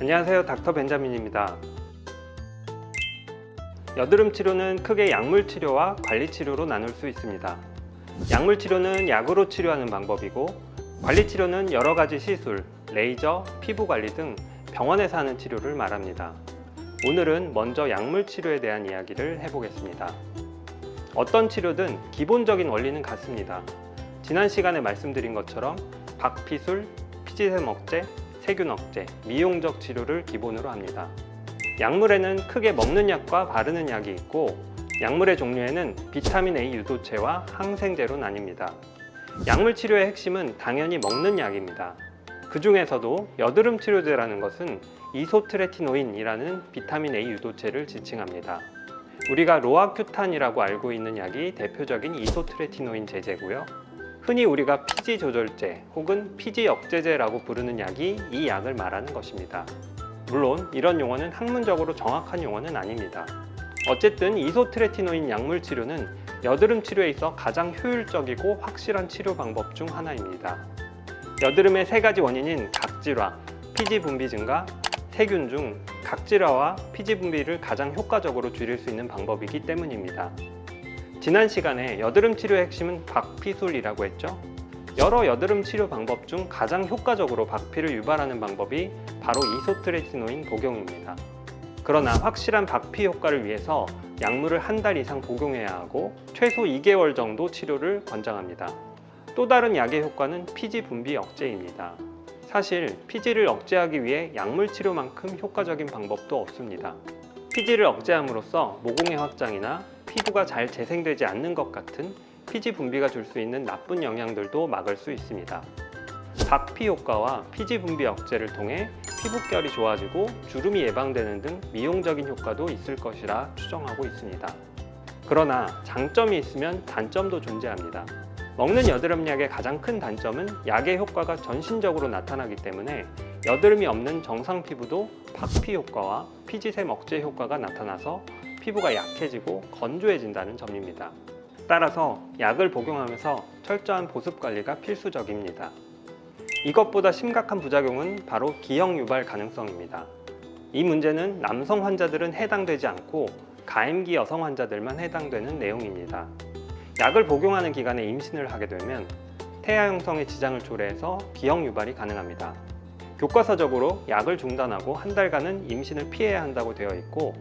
안녕하세요, 닥터 벤자민입니다. 여드름 치료는 크게 약물 치료와 관리 치료로 나눌 수 있습니다. 약물 치료는 약으로 치료하는 방법이고, 관리 치료는 여러 가지 시술, 레이저, 피부 관리 등 병원에서 하는 치료를 말합니다. 오늘은 먼저 약물 치료에 대한 이야기를 해보겠습니다. 어떤 치료든 기본적인 원리는 같습니다. 지난 시간에 말씀드린 것처럼 박피술, 피지샘 억제, 세균 억제, 미용적 치료를 기본으로 합니다. 약물에는 크게 먹는 약과 바르는 약이 있고, 약물의 종류에는 비타민 A 유도체와 항생제로 나뉩니다. 약물 치료의 핵심은 당연히 먹는 약입니다. 그 중에서도 여드름 치료제라는 것은 이소트레티노인이라는 비타민 A 유도체를 지칭합니다. 우리가 로아큐탄이라고 알고 있는 약이 대표적인 이소트레티노인 제제고요. 흔히 우리가 피지 조절제 혹은 피지 억제제라고 부르는 약이 이 약을 말하는 것입니다. 물론 이런 용어는 학문적으로 정확한 용어는 아닙니다. 어쨌든 이소트레티노인 약물 치료는 여드름 치료에 있어 가장 효율적이고 확실한 치료 방법 중 하나입니다. 여드름의 세 가지 원인인 각질화, 피지 분비 증가, 세균 중 각질화와 피지 분비를 가장 효과적으로 줄일 수 있는 방법이기 때문입니다. 지난 시간에 여드름 치료의 핵심은 박피술이라고 했죠. 여러 여드름 치료 방법 중 가장 효과적으로 박피를 유발하는 방법이 바로 이소트레티노인 복용입니다. 그러나 확실한 박피 효과를 위해서 약물을 한 달 이상 복용해야 하고 최소 2개월 정도 치료를 권장합니다. 또 다른 약의 효과는 피지 분비 억제입니다. 사실 피지를 억제하기 위해 약물 치료만큼 효과적인 방법도 없습니다. 피지를 억제함으로써 모공의 확장이나 피부가 잘 재생되지 않는 것 같은 피지 분비가 줄 수 있는 나쁜 영향들도 막을 수 있습니다. 박피 효과와 피지 분비 억제를 통해 피부결이 좋아지고 주름이 예방되는 등 미용적인 효과도 있을 것이라 추정하고 있습니다. 그러나 장점이 있으면 단점도 존재합니다. 먹는 여드름약의 가장 큰 단점은 약의 효과가 전신적으로 나타나기 때문에 여드름이 없는 정상 피부도 박피 효과와 피지샘 억제 효과가 나타나서 피부가 약해지고 건조해진다는 점입니다. 따라서 약을 복용하면서 철저한 보습 관리가 필수적입니다. 이것보다 심각한 부작용은 바로 기형 유발 가능성입니다. 이 문제는 남성 환자들은 해당되지 않고 가임기 여성 환자들만 해당되는 내용입니다. 약을 복용하는 기간에 임신을 하게 되면 태아 형성에 지장을 초래해서 기형 유발이 가능합니다. 교과서적으로 약을 중단하고 한 달간은 임신을 피해야 한다고 되어 있고,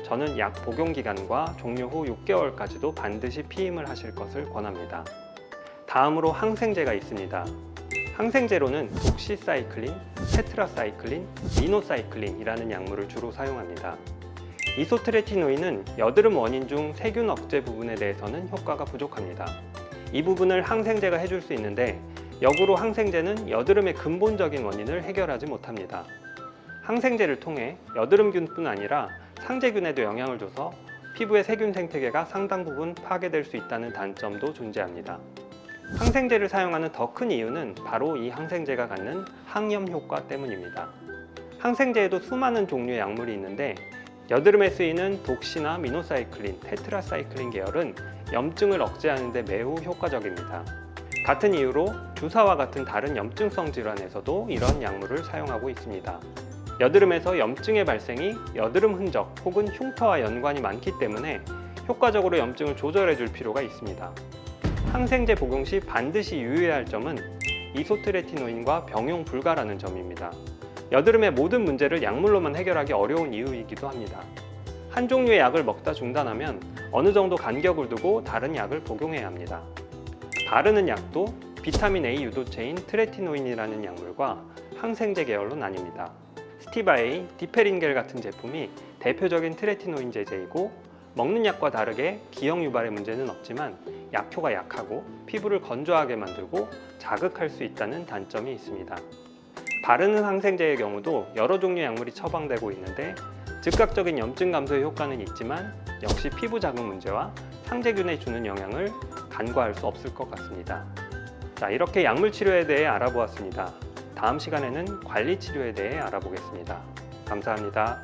저는 약 복용 기간과 종료 후 6개월까지도 반드시 피임을 하실 것을 권합니다. 다음으로 항생제가 있습니다. 항생제로는 독시사이클린, 테트라사이클린, 미노사이클린이라는 약물을 주로 사용합니다. 이소트레티노인은 여드름 원인 중 세균 억제 부분에 대해서는 효과가 부족합니다. 이 부분을 항생제가 해줄 수 있는데, 역으로 항생제는 여드름의 근본적인 원인을 해결하지 못합니다. 항생제를 통해 여드름균뿐 아니라 상재균에도 영향을 줘서 피부의 세균 생태계가 상당 부분 파괴될 수 있다는 단점도 존재합니다. 항생제를 사용하는 더 큰 이유는 바로 이 항생제가 갖는 항염 효과 때문입니다. 항생제에도 수많은 종류의 약물이 있는데, 여드름에 쓰이는 독시나 미노사이클린, 테트라사이클린 계열은 염증을 억제하는 데 매우 효과적입니다. 같은 이유로 주사와 같은 다른 염증성 질환에서도 이런 약물을 사용하고 있습니다. 여드름에서 염증의 발생이 여드름 흔적 혹은 흉터와 연관이 많기 때문에 효과적으로 염증을 조절해 줄 필요가 있습니다. 항생제 복용 시 반드시 유의해야 할 점은 이소트레티노인과 병용 불가라는 점입니다. 여드름의 모든 문제를 약물로만 해결하기 어려운 이유이기도 합니다. 한 종류의 약을 먹다 중단하면 어느 정도 간격을 두고 다른 약을 복용해야 합니다. 바르는 약도 비타민 A 유도체인 트레티노인이라는 약물과 항생제 계열로 나뉩니다. 스티바에이, 디페린겔 같은 제품이 대표적인 트레티노인 제제이고, 먹는 약과 다르게 기형 유발의 문제는 없지만 약효가 약하고 피부를 건조하게 만들고 자극할 수 있다는 단점이 있습니다. 바르는 항생제의 경우도 여러 종류의 약물이 처방되고 있는데, 즉각적인 염증 감소의 효과는 있지만 역시 피부 자극 문제와 상재균에 주는 영향을 간과할 수 없을 것 같습니다. 자, 이렇게 약물 치료에 대해 알아보았습니다. 다음 시간에는 관리 치료에 대해 알아보겠습니다. 감사합니다.